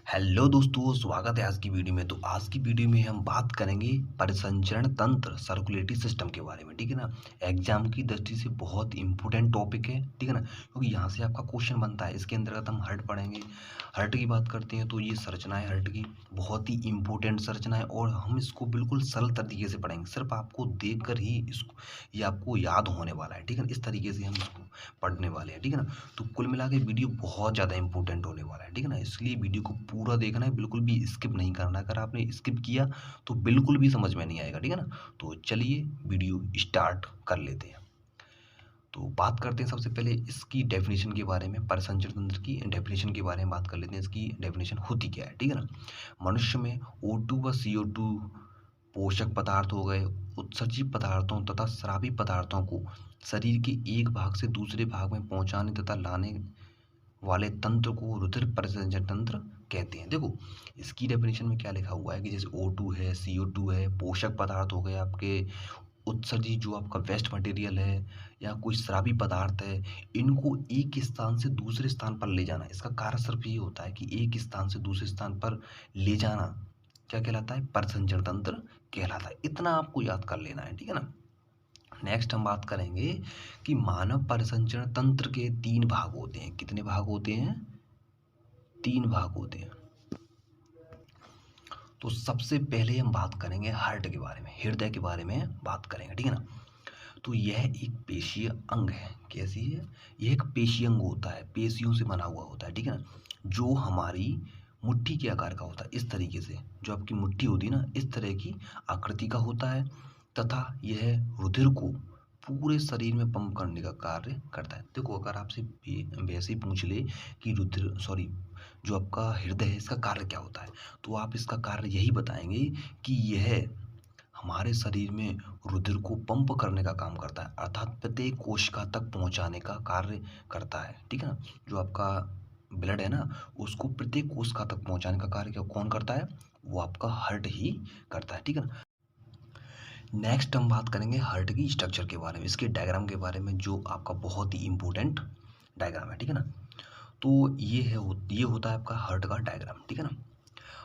Hello दोस्तों, स्वागत है आज की वीडियो में। तो आज की वीडियो में हम बात करेंगे परिसंचरण तंत्र सर्कुलेटरी सिस्टम के बारे में। ठीक है ना। एग्जाम की दृष्टि से बहुत इंपॉर्टेंट टॉपिक है। ठीक है ना, क्योंकि यहाँ से आपका क्वेश्चन बनता है। इसके अंतर्गत हम हार्ट पढ़ेंगे। हार्ट की बात करते हैं तो ये संरचना है हार्ट की, बहुत ही इंपॉर्टेंट संरचना है और हम इसको बिल्कुल सरल तरीके से पढ़ेंगे। सिर्फ आपको देख कर ही इसको ये आपको याद होने वाला है। ठीक है ना, इस तरीके से हम इसको पढ़ने वाले हैं। ठीक है ना, तो कुल मिला के वीडियो बहुत ज़्यादा इंपॉर्टेंट होने वाला है। ठीक है ना, इसलिए वीडियो को पूरा देखना है, बिल्कुल भी स्किप नहीं करना। अगर आपने स्किप किया तो बिल्कुल भी समझ में नहीं आएगा। ठीक है ना, तो चलिए वीडियो स्टार्ट कर लेते हैं। तो बात करते हैं सबसे पहले इसकी डेफिनेशन के बारे में। परिसंचरण तंत्र की डेफिनेशन के बारे में बात कर लेते हैं। इसकी डेफिनेशन होती क्या है। ठीक है ना, मनुष्य में O2 व CO2 पोषक पदार्थ हो गए, उत्सर्जित पदार्थों तथा स्रावी पदार्थों को शरीर के एक भाग से दूसरे भाग में पहुंचाने तथा लाने वाले तंत्र को रुधिर परिसंचरण तंत्र कहते हैं। देखो, इसकी डेफिनेशन में क्या लिखा हुआ है कि जैसे O2 है, CO2 है, पोषक पदार्थ हो गए आपके, उत्सर्जित जो आपका वेस्ट मटेरियल है या कोई स्रावी पदार्थ है, इनको एक स्थान से दूसरे स्थान पर ले जाना। इसका कार्य सिर्फ ये होता है कि एक स्थान से दूसरे स्थान पर ले जाना क्या कहलाता है, परिसंचरण तंत्र कहलाता है। इतना आपको याद कर लेना है। ठीक है ना। नेक्स्ट हम बात करेंगे कि मानव परिसंचरण तंत्र के 3 भाग होते हैं। कितने भाग होते हैं? 3 भाग होते हैं। तो सबसे पहले हम बात करेंगे हार्ट के बारे में, हृदय के बारे में बात करेंगे। ठीक है ना, तो यह एक पेशीय अंग है। कैसी है? यह एक पेशीय अंग होता है, पेशियों से बना हुआ होता है। ठीक है ना, जो हमारी मुट्ठी के आकार का होता है। इस तरीके से जो आपकी मुट्ठी होती है ना, इस तरह की आकृति का होता है तथा यह रुधिर को पूरे शरीर में पंप करने का कार्य करता है। देखो, अगर आपसे वैसे ही पूछ ले कि रुधिर जो आपका हृदय है, इसका कार्य क्या होता है, तो आप इसका कार्य यही बताएंगे कि यह हमारे शरीर में रुधिर को पंप करने का काम करता है, अर्थात प्रत्येक कोशिका तक पहुंचाने का कार्य करता है। ठीक है ना, जो आपका ब्लड है ना, उसको प्रत्येक कोशिका तक पहुंचाने का कार्य कौन करता है? वो आपका हार्ट ही करता है। ठीक है ना। नेक्स्ट हम बात करेंगे हार्ट की स्ट्रक्चर के बारे में, इसके डायग्राम के बारे में, जो आपका बहुत ही इंपॉर्टेंट डायग्राम है। ठीक है ना, तो ये होता है आपका हार्ट का डायग्राम। ठीक है ना,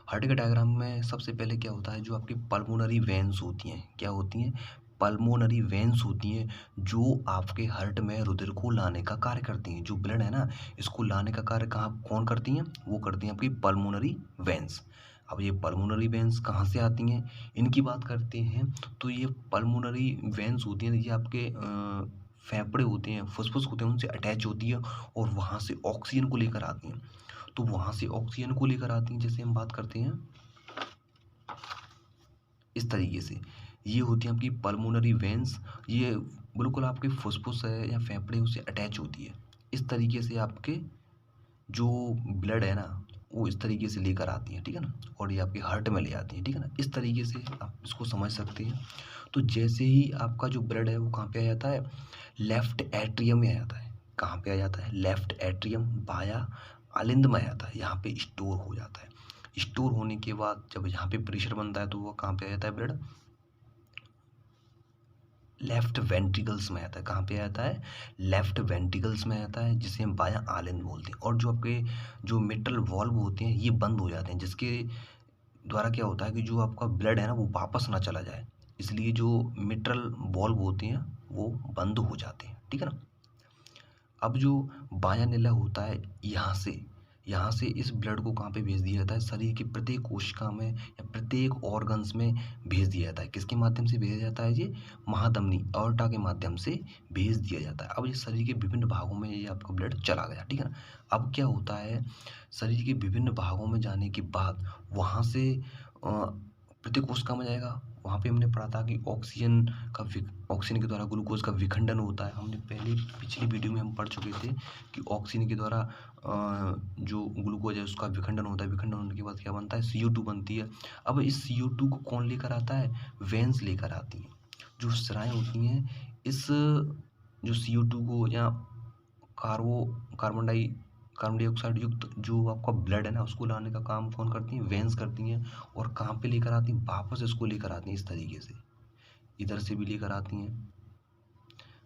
हार्ट के डायग्राम में सबसे पहले क्या होता है, जो आपकी पल्मोनरी वेन्स होती हैं। क्या होती हैं? पल्मोनरी वेन्स होती हैं, जो आपके हार्ट में रुधिर को लाने का कार्य करती हैं। जो ब्लड है ना, इसको लाने का कार्य कौन करती हैं? वो करती हैं आपकी पल्मोनरी वेन्स। अब ये पल्मोनरी वेन्स कहाँ से आती हैं, इनकी बात करते हैं। तो ये पल्मोनरी वेन्स होती हैं, ये आपके फेफड़े होते हैं, फुसफुस होते हैं, उनसे अटैच होती है और वहाँ से ऑक्सीजन को लेकर आती हैं। तो वहाँ से ऑक्सीजन को लेकर आती हैं, जैसे हम बात करते हैं इस तरीके से, ये होती है आपकी पल्मोनरी वेन्स। ये बिल्कुल आपके फुसफुस है या फेफड़े उससे अटैच होती है। इस तरीके से आपके जो ब्लड है ना, वो इस तरीके से लेकर आती है। ठीक है ना, और ये आपके हार्ट में ले आती है। ठीक है ना, इस तरीके से आप इसको समझ सकते हैं। तो जैसे ही आपका जो ब्लड है वो कहाँ पे आ जाता है? लेफ्ट एट्रियम में आ जाता है। कहाँ पे आ जाता है? लेफ्ट एट्रियम, बाया आलिंद में आ जाता है। यहाँ पे स्टोर हो जाता है। स्टोर होने के बाद जब यहाँ पे प्रेशर बनता है तो वो कहाँ पे आ जाता है ब्लड? लेफ्ट वेंट्रिकल्स में आता है। कहाँ पे आता है? लेफ्ट वेंट्रिकल्स में आता है, जिसे हम बायां आलिंद बोलते हैं। और जो आपके जो मिट्रल वॉल्व होते हैं, ये बंद हो जाते हैं, जिसके द्वारा क्या होता है कि जो आपका ब्लड है ना, वो वापस ना चला जाए, इसलिए जो मिट्रल वॉल्व होते हैं वो बंद हो जाते हैं। ठीक है ना। अब जो बायां निला होता है, यहाँ से इस ब्लड को कहाँ पे भेज दिया जाता है? शरीर की प्रत्येक कोशिका में या प्रत्येक ऑर्गन्स में भेज दिया जाता है। किसके माध्यम से भेजा जाता है? ये महाधमनी अorta के माध्यम से भेज दिया जाता है। अब ये शरीर के विभिन्न भागों में ये आपका ब्लड चला गया। ठीक है ना। अब क्या होता है, शरीर के विभिन्न भागों में जाने के बाद वहाँ से प्रत्येक कोशिका में जाएगा। वहाँ पे हमने पढ़ा था कि ऑक्सीजन के द्वारा ग्लूकोज का विखंडन होता है। हमने पिछली वीडियो में हम पढ़ चुके थे कि ऑक्सीजन के द्वारा जो ग्लूकोज है उसका विखंडन होता है। विखंडन होने के बाद क्या बनता है? CO2 बनती है। अब इस CO2 को कौन लेकर आता है? वेन्स लेकर आती हैं। जो सिराएँ होती हैं, इस जो CO2 को या कार्बन डाइऑक्साइड युक्त जो आपका ब्लड है ना, उसको लाने का काम कौन करती हैं? वेन्स करती हैं। और कहाँ पे लेकर आती हैं? वापस इसको लेकर आती हैं इस तरीके से, इधर से भी लेकर आती हैं।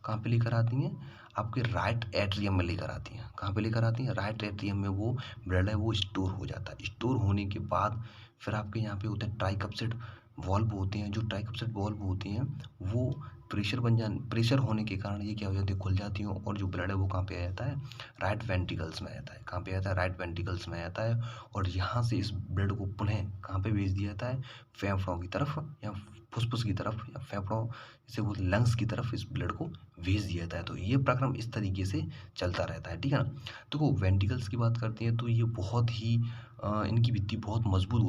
कहाँ पे लेकर आती हैं? आपके राइट एट्रियम में लेकर आती हैं। कहाँ पे लेकर आती हैं? राइट एट्रियम में वो ब्लड है वो स्टोर हो जाता है। स्टोर होने के बाद फिर आपके यहाँ पे होते हैं ट्राइकप्सिड वॉल्व होते हैं। जो ट्राइकप्सिड वॉल्व होती हैं वो प्रेशर होने के कारण ये क्या हो जाती है, खुल जाती हैं और जो ब्लड है वो कहाँ पे आ जाता है? राइट वेंट्रिकल्स में आ जाता है। कहाँ पे आ जाता है? राइट वेंट्रिकल्स में आ जाता है और यहाँ से इस ब्लड को पुनः कहाँ पे भेज दिया जाता है? फेफड़ों की तरफ या फुसफुस की तरफ या फेफड़ों जैसे वो लंग्स की तरफ इस ब्लड को भेज दिया जाता है। तो ये प्रक्रम इस तरीके से चलता रहता है, ठीक है ना। तो वेंट्रिकल्स की बात करते हैं तो ये बहुत ही इनकी भित्ति बहुत मजबूत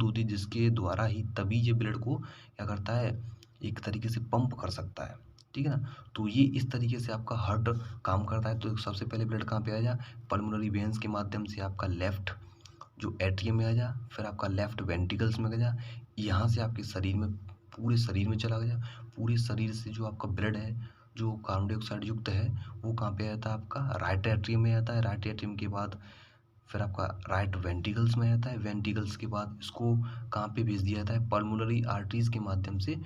होती है जिसके द्वारा ही तभी ये ब्लड को क्या करता है, एक तरीके से पंप कर सकता है, ठीक है ना। तो ये इस तरीके से आपका हार्ट काम करता है। तो सबसे पहले ब्लड कहाँ पे आ जा, पल्मोनरी वेन्स के माध्यम से आपका लेफ्ट जो एट्रियम में आ जा, फिर आपका लेफ्ट वेंट्रिकल्स में आ जा, यहाँ से आपके शरीर में पूरे शरीर में चला गया। पूरे शरीर से जो आपका ब्लड है जो कार्बन डाइऑक्साइड युक्त है वो कहाँ पे आता है? आपका राइट एट्रियम में आता है। राइट एट्रियम के बाद फिर आपका राइट वेंट्रिकल्स में आता है। वेंट्रिकल्स के बाद इसको कहाँ पे भेज दिया जाता है? पल्मोनरी आर्टरीज के माध्यम से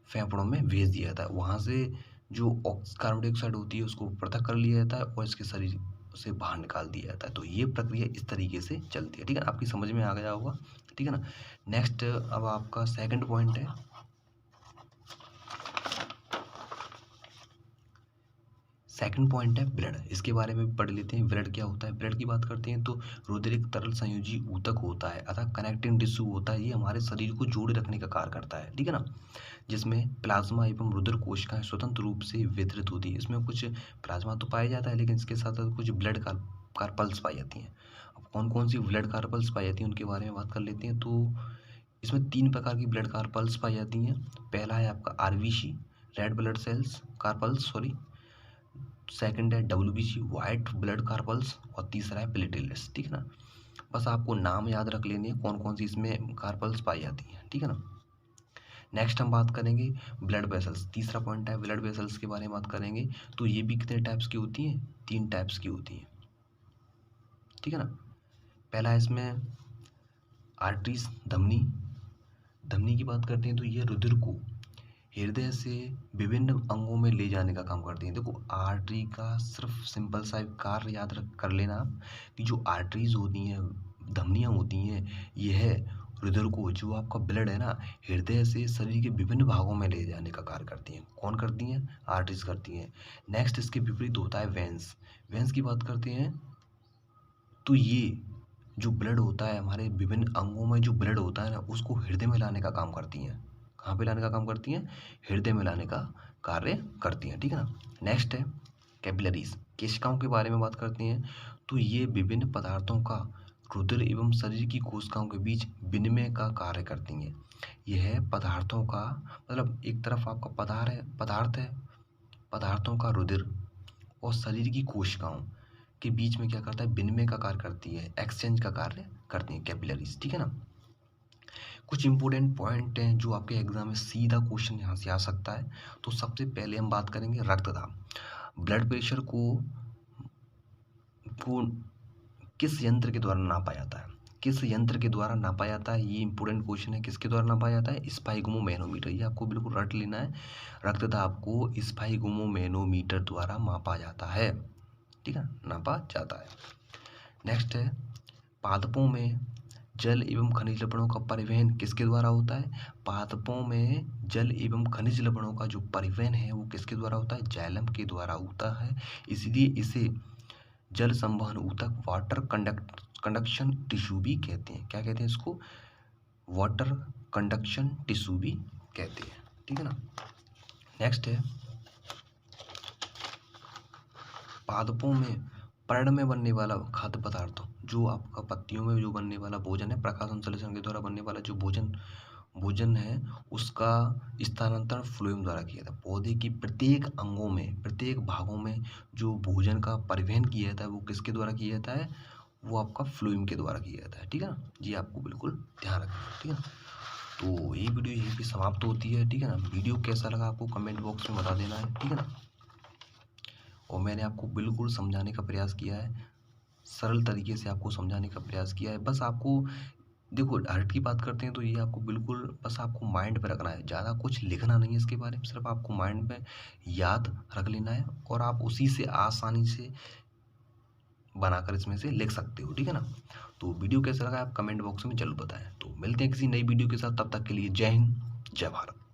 फेफड़ों में भेज दिया जाता है। वहाँ से जो कार्बन डाइऑक्साइड होती है उसको पृथक कर लिया जाता है और इसके शरीर से बाहर निकाल दिया जाता है। तो ये प्रक्रिया इस तरीके से चलती है, ठीक है ना। आपकी समझ में आ गया होगा, ठीक है ना। नेक्स्ट अब आपका सेकंड पॉइंट है, ब्लड। इसके बारे में पढ़ लेते हैं। ब्लड क्या होता है? ब्लड की बात करते हैं तो रुधिर एक तरल संयोजी ऊतक होता है अतः कनेक्टिंग टिश्यू होता है। ये हमारे शरीर को जोड़े रखने का कार्य करता है, ठीक है ना। जिसमें प्लाज्मा एवं रुधिर कोशिकाएं स्वतंत्र रूप से वितरित होती है। इसमें कुछ प्लाज्मा तो पाया जाता है लेकिन इसके साथ साथ कुछ ब्लड कार्पल्स पाई जाती हैं। अब कौन कौन सी ब्लड कार्पल्स पाई जाती हैं उनके बारे में बात कर लेते हैं। तो इसमें 3 प्रकार की ब्लड कार्पल्स पाई जाती हैं। पहला है आपका RBC red blood cells corpuscles, second है डब्ल्यूबीसी वाइट ब्लड कार्पल्स और तीसरा है प्लेटलेट्स, ठीक है ना। बस आपको नाम याद रख लेने कौन कौन सी इसमें कार्पल्स पाई जाती हैं, ठीक है ना। नेक्स्ट हम बात करेंगे ब्लड वेसल्स। तीसरा पॉइंट है ब्लड वेसल्स के बारे में बात करेंगे। तो ये भी कितने टाइप्स की होती हैं? 3 टाइप्स की होती हैं, ठीक है ना। पहला है इसमें आर्टरीज, धमनी की बात करते हैं तो ये रुधिर को हृदय से विभिन्न अंगों में ले जाने का काम करती हैं। देखो आर्टरी का सिर्फ सिंपल सा एक कार्य याद रख कर लेना आप कि जो आर्टरीज होती हैं, धमनियाँ होती हैं, यह रुधिर को जो आपका ब्लड है ना हृदय से शरीर के विभिन्न भागों में ले जाने का कार्य करती हैं। कौन करती हैं? आर्टरीज करती हैं। नेक्स्ट इसके विपरीत होता है वेंस की बात करते हैं तो ये जो ब्लड होता है हमारे विभिन्न अंगों में जो ब्लड होता है ना उसको हृदय में लाने का काम करती हैं। कहाँ पे लाने का काम करती हैं? हृदय में लाने का कार्य करती हैं, ठीक है ना। नेक्स्ट है कैपिलरीज, केशिकाओं के बारे में बात करते हैं तो ये विभिन्न पदार्थों का रुधिर एवं शरीर की कोशिकाओं के बीच विनिमय का कार्य करती हैं। यह पदार्थों का मतलब एक तरफ आपका पदार्थ है, पदार्थों का रुधिर और शरीर की कोशिकाओं के बीच में क्या करता है? विनिमय का कार्य करती है, एक्सचेंज का कार्य करती है कैपिलरीज, ठीक है ना। कुछ इंपॉर्टेंट पॉइंट हैं जो आपके एग्जाम में सीधा क्वेश्चन यहाँ से आ सकता है। तो सबसे पहले हम बात करेंगे रक्तदाब। ब्लड प्रेशर को किस यंत्र के द्वारा नापा जाता है? किस यंत्र के द्वारा नापा जाता है? ये इंपॉर्टेंट क्वेश्चन है। किसके द्वारा नापा जाता है? स्पाइगमोमैनोमीटर। ये आपको बिल्कुल रट लेना है। रक्तदाब को स्पाइगमोमैनोमीटर द्वारा मापा जाता है, ठीक है, नापा जाता है। नेक्स्ट है पादपों में जल एवं खनिज लवणों का परिवहन किसके द्वारा होता है? पादपों में जल एवं खनिज लवणों का जो परिवहन है वो किसके द्वारा होता है? जाइलम के द्वारा होता है। इसलिए इसे जल संवहन ऊतक वाटर कंडक्शन टिश्यू भी कहते हैं। क्या कहते हैं इसको? वाटर कंडक्शन टिश्यू भी कहते हैं, ठीक है ना। नेक्स्ट है पादपों में पर्ण में बनने वाला खाद्य पदार्थ, जो आपका पत्तियों में जो बनने वाला भोजन है, प्रकाश संश्लेषण के द्वारा बनने वाला जो भोजन है उसका स्थानांतरण फ्लोएम द्वारा किया जाता है। पौधे की प्रत्येक अंगों में प्रत्येक भागों में जो भोजन का परिवहन किया जाता है वो किसके द्वारा किया जाता है? वो आपका फ्लोएम के द्वारा किया जाता है, ठीक है ना। ये आपको बिल्कुल ध्यान रखना है, ठीक है ना। तो ये वीडियो यहीं पे समाप्त होती है, ठीक है ना। वीडियो कैसा लगा आपको कमेंट बॉक्स में बता देना है, ठीक है ना। और मैंने आपको बिल्कुल समझाने का प्रयास किया है, सरल तरीके से आपको समझाने का प्रयास किया है। बस आपको देखो हार्ट की बात करते हैं तो ये आपको बिल्कुल बस आपको माइंड पे रखना है, ज़्यादा कुछ लिखना नहीं है इसके बारे में, सिर्फ आपको माइंड में याद रख लेना है और आप उसी से आसानी से बनाकर इसमें से लिख सकते हो, ठीक है ना। तो वीडियो कैसा लगा आप कमेंट बॉक्स में जरूर बताएं। तो मिलते हैं किसी नई वीडियो के साथ, तब तक के लिए जय हिंद, जय भारत।